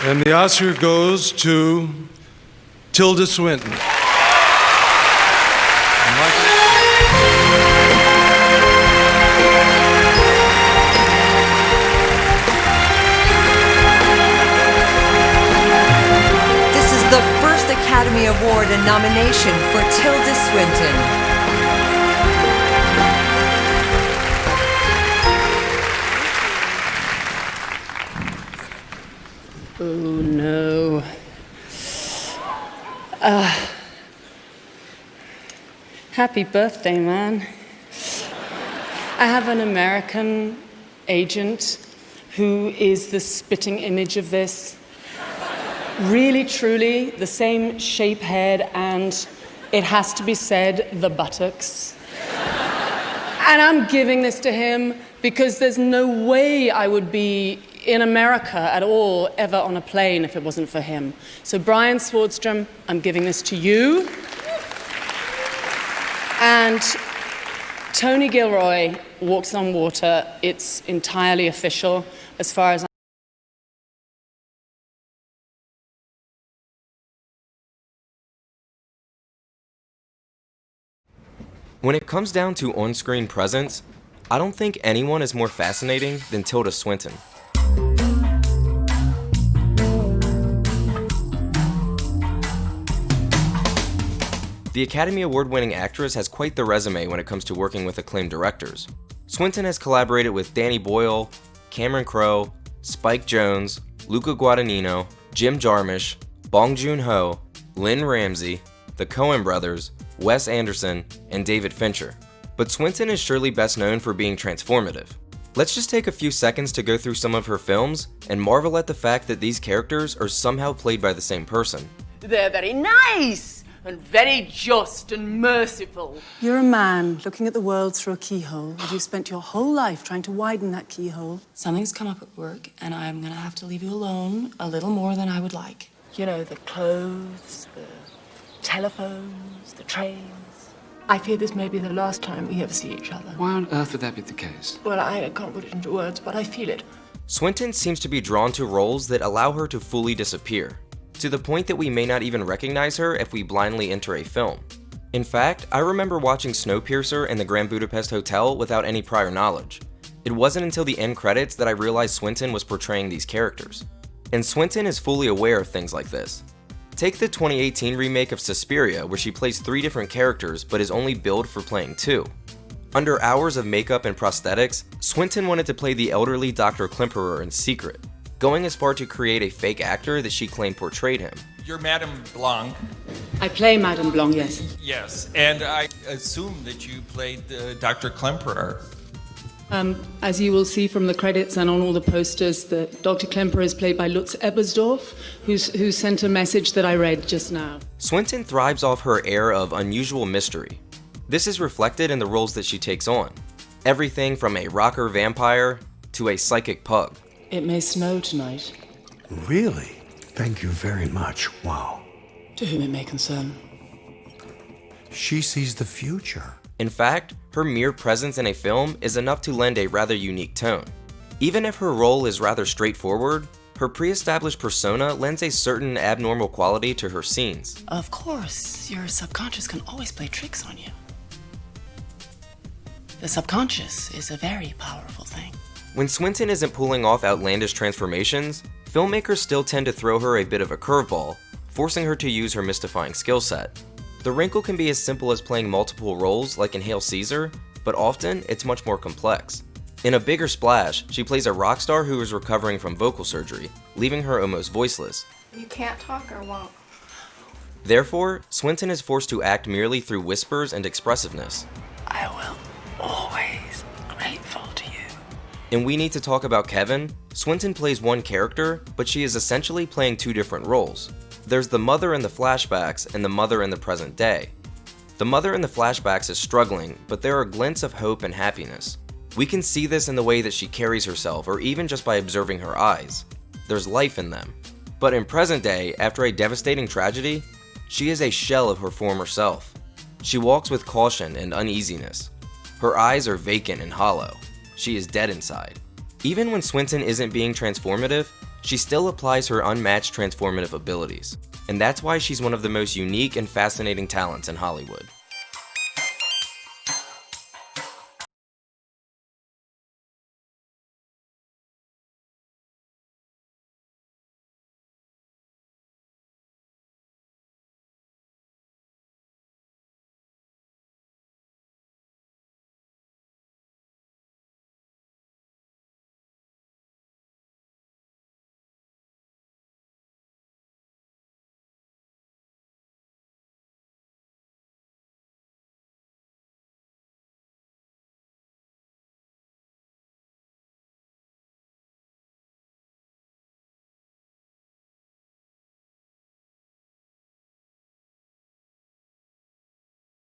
And the Oscar goes to Tilda Swinton. This is the first Academy Award and nomination for Tilda Swinton. Oh no. Happy birthday, man. I have an American agent who is the spitting image of this. Really, truly, the same shape head and, it has to be said, the buttocks. And I'm giving this to him because there's no way I would be in America at all, ever on a plane, if it wasn't for him. So Brian Swardstrom, I'm giving this to you. And Tony Gilroy walks on water. It's entirely official as far as When it comes down to on-screen presence, I don't think anyone is more fascinating than Tilda Swinton. The Academy Award-winning actress has quite the resume when it comes to working with acclaimed directors. Swinton has collaborated with Danny Boyle, Cameron Crowe, Spike Jonze, Luca Guadagnino, Jim Jarmusch, Bong Joon-ho, Lynn Ramsey, the Coen brothers, Wes Anderson, and David Fincher. But Swinton is surely best known for being transformative. Let's just take a few seconds to go through some of her films and marvel at the fact that these characters are somehow played by the same person. They're very nice and very just and merciful. You're a man looking at the world through a keyhole, and you've spent your whole life trying to widen that keyhole. Something's come up at work, and I'm gonna have to leave you alone a little more than I would like. You know, the clothes, the telephones, the trains. I fear this may be the last time we ever see each other. Why on earth would that be the case? Well, I can't put it into words, but I feel it. Swinton seems to be drawn to roles that allow her to fully disappear, to the point that we may not even recognize her if we blindly enter a film. In fact, I remember watching Snowpiercer and the Grand Budapest Hotel without any prior knowledge. It wasn't until the end credits that I realized Swinton was portraying these characters. And Swinton is fully aware of things like this. Take the 2018 remake of Suspiria, where she plays 3 different characters but is only billed for playing 2. Under hours of makeup and prosthetics, Swinton wanted to play the elderly Dr. Klemperer in secret, going as far to create a fake actor that she claimed portrayed him. You're Madame Blanc. I play Madame Blanc, yes. Yes, and I assume that you played Dr. Klemperer. As you will see from the credits and on all the posters, that Dr. Klemperer is played by Lutz Ebersdorf, who sent a message that I read just now. Swinton thrives off her air of unusual mystery. This is reflected in the roles that she takes on. Everything from a rocker vampire to a psychic pug. It may snow tonight. Really? Thank you very much. Wow. To whom it may concern. She sees the future. In fact, her mere presence in a film is enough to lend a rather unique tone. Even if her role is rather straightforward, her pre-established persona lends a certain abnormal quality to her scenes. Of course, your subconscious can always play tricks on you. The subconscious is a very powerful thing. When Swinton isn't pulling off outlandish transformations, filmmakers still tend to throw her a bit of a curveball, forcing her to use her mystifying skill set. The wrinkle can be as simple as playing multiple roles like in Hail Caesar, but often it's much more complex. In A Bigger Splash, she plays a rock star who is recovering from vocal surgery, leaving her almost voiceless. You can't talk or won't. Therefore, Swinton is forced to act merely through whispers and expressiveness. I will always be grateful to you. In We Need to Talk About Kevin, Swinton plays one character, but she is essentially playing 2 different roles. There's the mother in the flashbacks and the mother in the present day. The mother in the flashbacks is struggling, but there are glints of hope and happiness. We can see this in the way that she carries herself, or even just by observing her eyes. There's life in them. But in present day, after a devastating tragedy, she is a shell of her former self. She walks with caution and uneasiness. Her eyes are vacant and hollow. She is dead inside. Even when Swinton isn't being transformative, she still applies her unmatched transformative abilities, and that's why she's one of the most unique and fascinating talents in Hollywood.